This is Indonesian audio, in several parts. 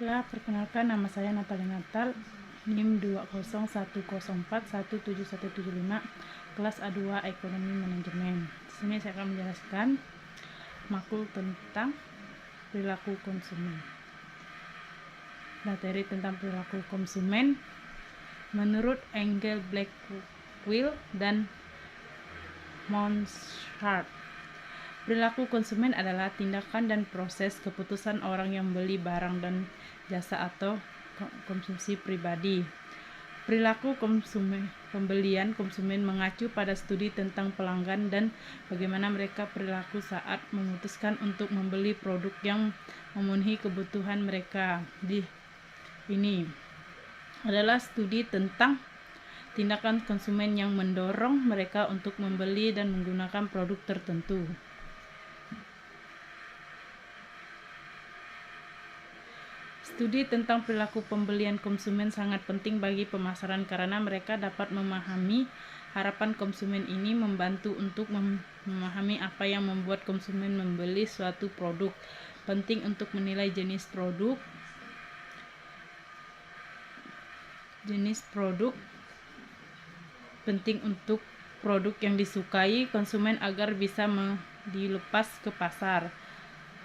Ya, perkenalkan nama saya Natalia Natal, NIM 20104171775, kelas A2 Ekonomi Manajemen. Di sini saya akan menjelaskan makul tentang perilaku konsumen. Materi tentang perilaku konsumen menurut Engel, Blackwell, dan Monshart. Perilaku konsumen adalah tindakan dan proses keputusan orang yang membeli barang dan jasa atau konsumsi pribadi. Perilaku pembelian konsumen mengacu pada studi tentang pelanggan dan bagaimana mereka perilaku saat memutuskan untuk membeli produk yang memenuhi kebutuhan mereka. Ini adalah studi tentang tindakan konsumen yang mendorong mereka untuk membeli dan menggunakan produk tertentu. Studi tentang perilaku pembelian konsumen sangat penting bagi pemasaran karena mereka dapat memahami harapan konsumen. Ini membantu untuk memahami apa yang membuat konsumen membeli suatu produk. Penting untuk menilai jenis produk, penting untuk produk yang disukai konsumen agar bisa dilepas ke pasar.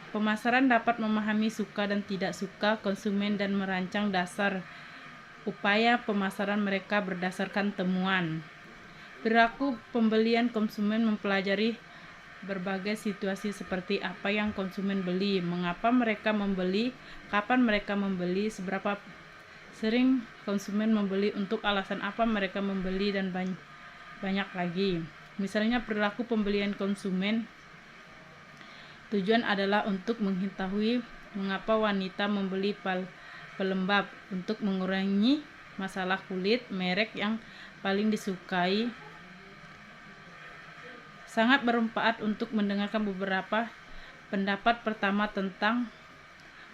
Pemasaran dapat memahami suka dan tidak suka konsumen dan merancang dasar upaya pemasaran mereka berdasarkan temuan. Perilaku pembelian konsumen mempelajari berbagai situasi seperti apa yang konsumen beli, mengapa mereka membeli, kapan mereka membeli, seberapa sering konsumen membeli, untuk alasan apa mereka membeli, dan banyak lagi. Misalnya perilaku pembelian konsumen tujuan adalah untuk mengetahui mengapa wanita membeli pelembab untuk mengurangi masalah kulit, merek yang paling disukai. Sangat bermanfaat untuk mendengarkan beberapa pendapat pertama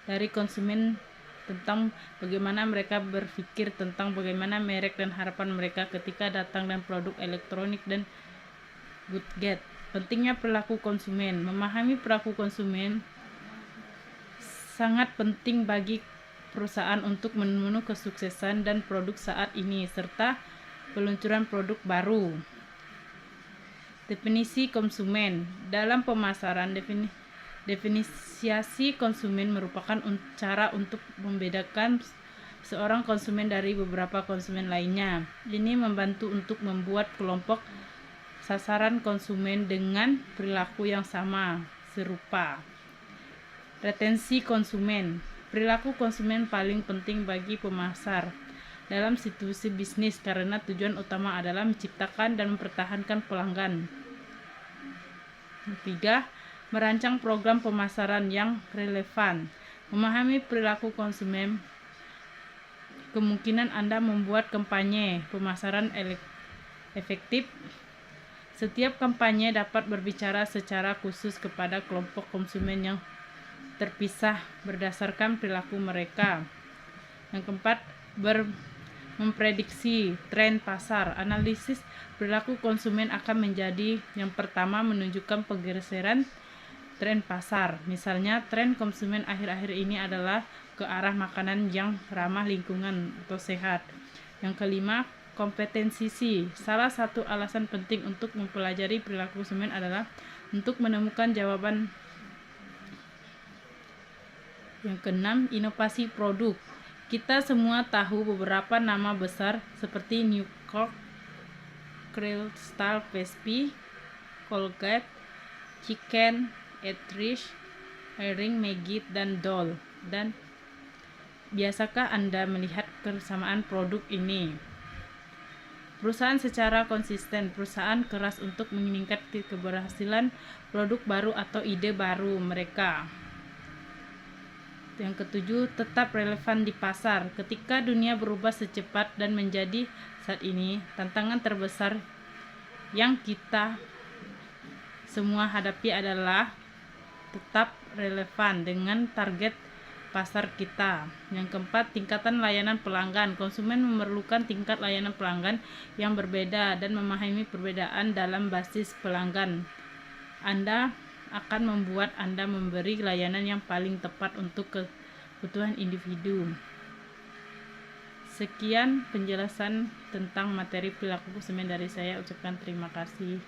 dari konsumen tentang bagaimana mereka berpikir tentang bagaimana merek dan harapan mereka ketika datang dan produk elektronik dan gadget. Pentingnya perilaku konsumen. Memahami perilaku konsumen sangat penting bagi perusahaan untuk memenuhi kesuksesan dan produk saat ini serta peluncuran produk baru. Definisi konsumen. Dalam pemasaran, definisiasi konsumen merupakan cara untuk membedakan seorang konsumen dari beberapa konsumen lainnya. Ini membantu untuk membuat kelompok sasaran konsumen dengan perilaku yang serupa. Retensi konsumen. Perilaku konsumen paling penting bagi pemasar dalam situasi bisnis karena tujuan utama adalah menciptakan dan mempertahankan pelanggan. 3. Merancang program pemasaran yang relevan. Memahami perilaku konsumen, kemungkinan Anda membuat kampanye pemasaran efektif. Setiap kampanye dapat berbicara secara khusus kepada kelompok konsumen yang terpisah berdasarkan perilaku mereka. Yang keempat, memprediksi tren pasar. Analisis perilaku konsumen akan menjadi yang pertama menunjukkan pergeseran tren pasar. Misalnya, tren konsumen akhir-akhir ini adalah ke arah makanan yang ramah lingkungan atau sehat. Yang kelima, kompetensi. Salah satu alasan penting untuk mempelajari perilaku konsumen adalah untuk menemukan jawaban. Yang keenam, inovasi produk. Kita semua tahu beberapa nama besar seperti Newport, Crystal, Vespi, Colgate, Chicken, Etrish, Hering, Maggi, dan Dole. Dan biasakah Anda melihat kesamaan produk ini? Perusahaan secara konsisten, perusahaan keras untuk meningkatkan keberhasilan produk baru atau ide baru mereka. Yang ketujuh, tetap relevan di pasar. Ketika dunia berubah secepat dan menjadi saat ini, tantangan terbesar yang kita semua hadapi adalah tetap relevan dengan target pasar kita. Yang keempat, tingkatan layanan pelanggan. Konsumen memerlukan tingkat layanan pelanggan yang berbeda dan memahami perbedaan dalam basis pelanggan. Anda akan membuat Anda memberi layanan yang paling tepat untuk kebutuhan individu. Sekian penjelasan tentang materi perilaku konsumen dari saya. Ucapkan terima kasih.